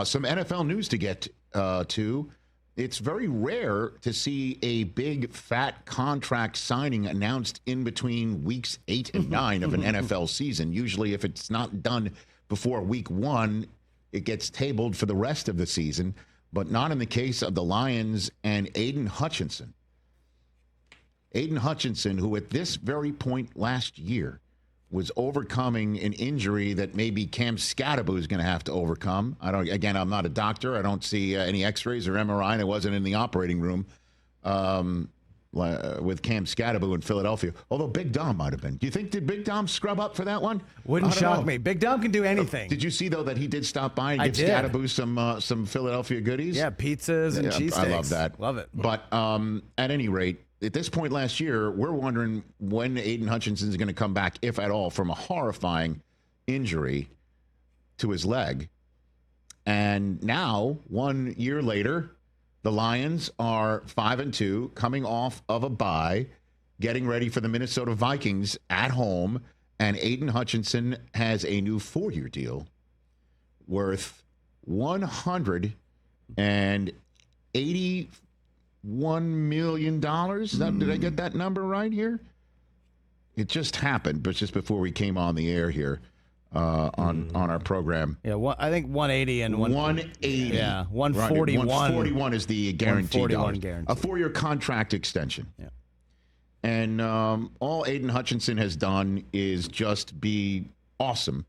Some NFL news to get to. It's very rare to see a big, fat contract signing announced in between weeks 8 and 9 of an NFL season. Usually, if it's not done before week 1, it gets tabled for the rest of the season, but not in the case of the Lions and Aidan Hutchinson. Aidan Hutchinson, who at this very point last year was overcoming an injury that maybe Cam Scadaboo is going to have to overcome. Again, I'm not a doctor. I don't see any x-rays or MRI, and I wasn't in the operating room with Cam Scadaboo in Philadelphia. Although Big Dom might have been. Do you think, did Big Dom scrub up for that one? Wouldn't shock me. Big Dom can do anything. Did you see, though, that he did stop by and give Scadaboo some Philadelphia goodies? Yeah, pizzas and cheesesteaks. I love that. Love it. But at any rate, at this point last year, we're wondering when Aidan Hutchinson is going to come back, if at all, from a horrifying injury to his leg. And now, 1 year later, the Lions are 5-2, coming off of a bye, getting ready for the Minnesota Vikings at home. And Aidan Hutchinson has a new 4-year deal worth $181 million. Did I get that number right here? It just happened, but just before we came on the air here on our program. Yeah, I think 180 and 180. Yeah, 141. 141 is the guaranteed dollars. Guaranteed. A 4-year contract extension. Yeah. And all Aidan Hutchinson has done is just be awesome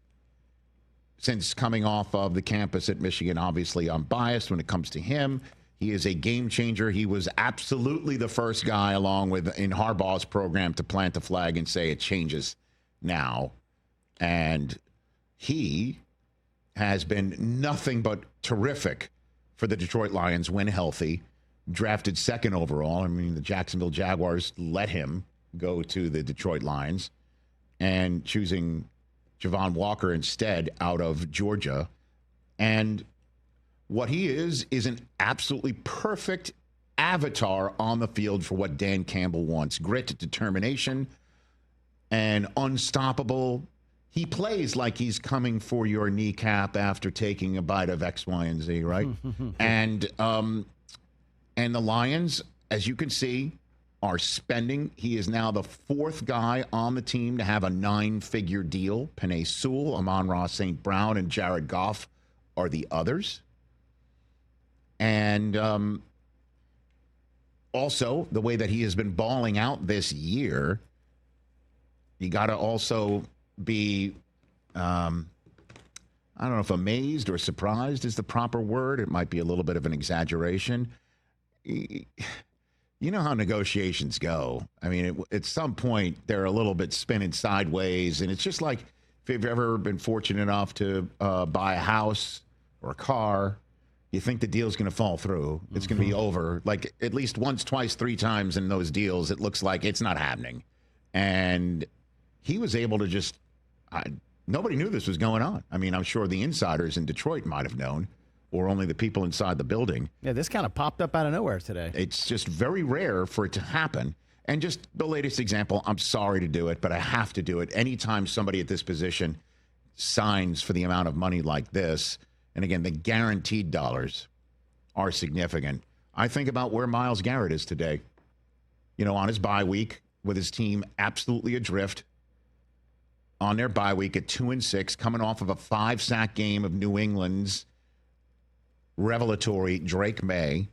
since coming off of the campus at Michigan. Obviously, I'm biased when it comes to him. He is a game changer. He was absolutely the first guy, along with in Harbaugh's program, to plant the flag and say it changes now. And he has been nothing but terrific for the Detroit Lions when healthy. Drafted second overall. I mean, the Jacksonville Jaguars let him go to the Detroit Lions, and choosing Javon Walker instead out of Georgia. And what he is an absolutely perfect avatar on the field for what Dan Campbell wants. Grit, determination, and unstoppable. He plays like he's coming for your kneecap after taking a bite of X, Y, and Z, right? And the Lions, as you can see, are spending. He is now the 4th guy on the team to have a 9-figure deal. Penei Sewell, Amon-Ra St. Brown, and Jared Goff are the others. And also, the way that he has been balling out this year, you got to also be, I don't know if amazed or surprised is the proper word. It might be a little bit of an exaggeration. You know how negotiations go. I mean, at some point, they're a little bit spinning sideways. And it's just like if you've ever been fortunate enough to buy a house or a car, you think the deal's going to fall through. It's going to be over. Like at least once, twice, 3 times in those deals, it looks like it's not happening. And he was able to just, nobody knew this was going on. I mean, I'm sure the insiders in Detroit might have known, or only the people inside the building. Yeah, this kind of popped up out of nowhere today. It's just very rare for it to happen. And just the latest example, I'm sorry to do it, but I have to do it. Anytime somebody at this position signs for the amount of money like this, and again, the guaranteed dollars are significant. I think about where Myles Garrett is today. You know, on his bye week with his team absolutely adrift. On their bye week at 2-6, coming off of a 5-sack game of New England's revelatory Drake May,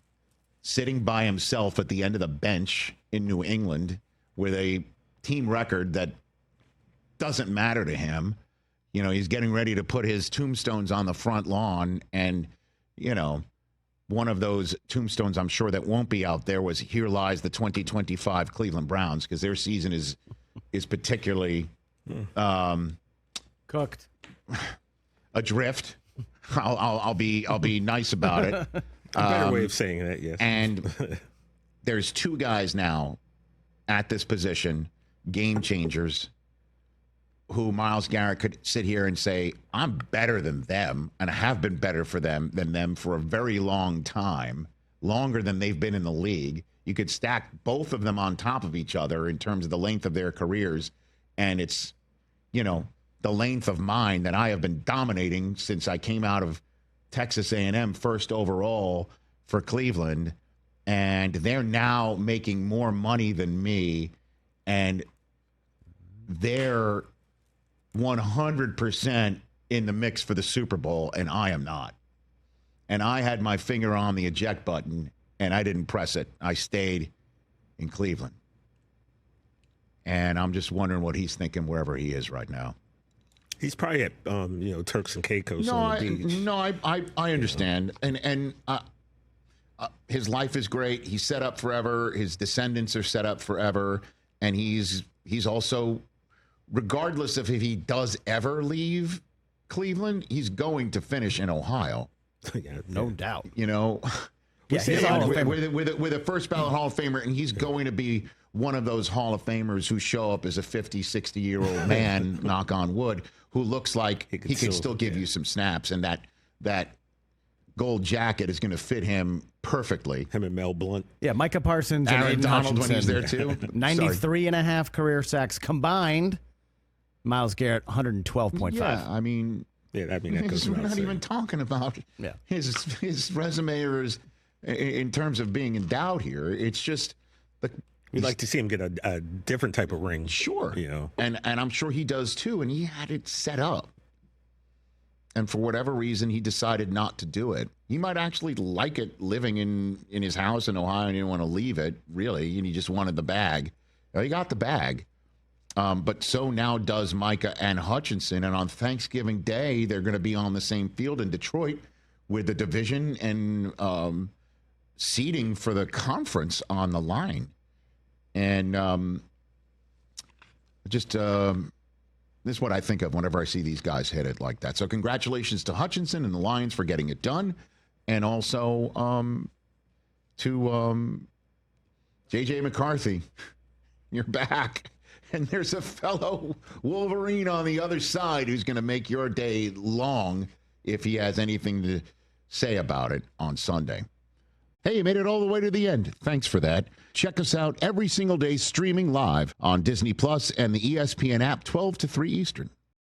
sitting by himself at the end of the bench in New England with a team record that doesn't matter to him. You know, he's getting ready to put his tombstones on the front lawn, and, you know, one of those tombstones I'm sure that won't be out there was "Here lies the 2025 Cleveland Browns," because their season is particularly cooked, adrift. I'll be nice about it. A better way of saying that, yes. And there's 2 guys now at this position, game changers, who Myles Garrett could sit here and say, I'm better than them, and I have been better than them for a very long time, longer than they've been in the league. You could stack both of them on top of each other in terms of the length of their careers, and it's, you know, the length of mine that I have been dominating since I came out of Texas A&M first overall for Cleveland, and they're now making more money than me, and they're 100% in the mix for the Super Bowl, and I am not. And I had my finger on the eject button, and I didn't press it. I stayed in Cleveland. And I'm just wondering what he's thinking wherever he is right now. He's probably at, Turks and Caicos on the beach. No, I understand. And his life is great. He's set up forever. His descendants are set up forever. And he's also, regardless of if he does ever leave Cleveland, he's going to finish in Ohio. No doubt. You know, with a first ballot Hall of Famer, and he's going to be one of those Hall of Famers who show up as a 50, 60-year-old man, knock on wood, who looks like he could still give you some snaps, and that gold jacket is going to fit him perfectly. Him and Mel Blount. Yeah, Micah Parsons and Aaron Aidan Donald Hutchinson. when he's there too. 93 and a half career sacks combined. Myles Garrett, 112.5. Yeah, I mean... Yeah, that goes we're without not saying. even talking about his resume or his, in terms of being endowed here. It's just we'd like to see him get a different type of ring. Sure, you know, and I'm sure he does too. And he had it set up, and for whatever reason, he decided not to do it. He might actually like it living in his house in Ohio, and he didn't want to leave it really, and he just wanted the bag. He got the bag. But so now does Micah and Hutchinson. And on Thanksgiving Day, they're going to be on the same field in Detroit with the division and seeding for the conference on the line. And this is what I think of whenever I see these guys hit it like that. So congratulations to Hutchinson and the Lions for getting it done. And also to J.J. McCarthy, you're back. And there's a fellow Wolverine on the other side who's going to make your day long if he has anything to say about it on Sunday. Hey, you made it all the way to the end. Thanks for that. Check us out every single day streaming live on Disney Plus and the ESPN app 12 to 3 Eastern.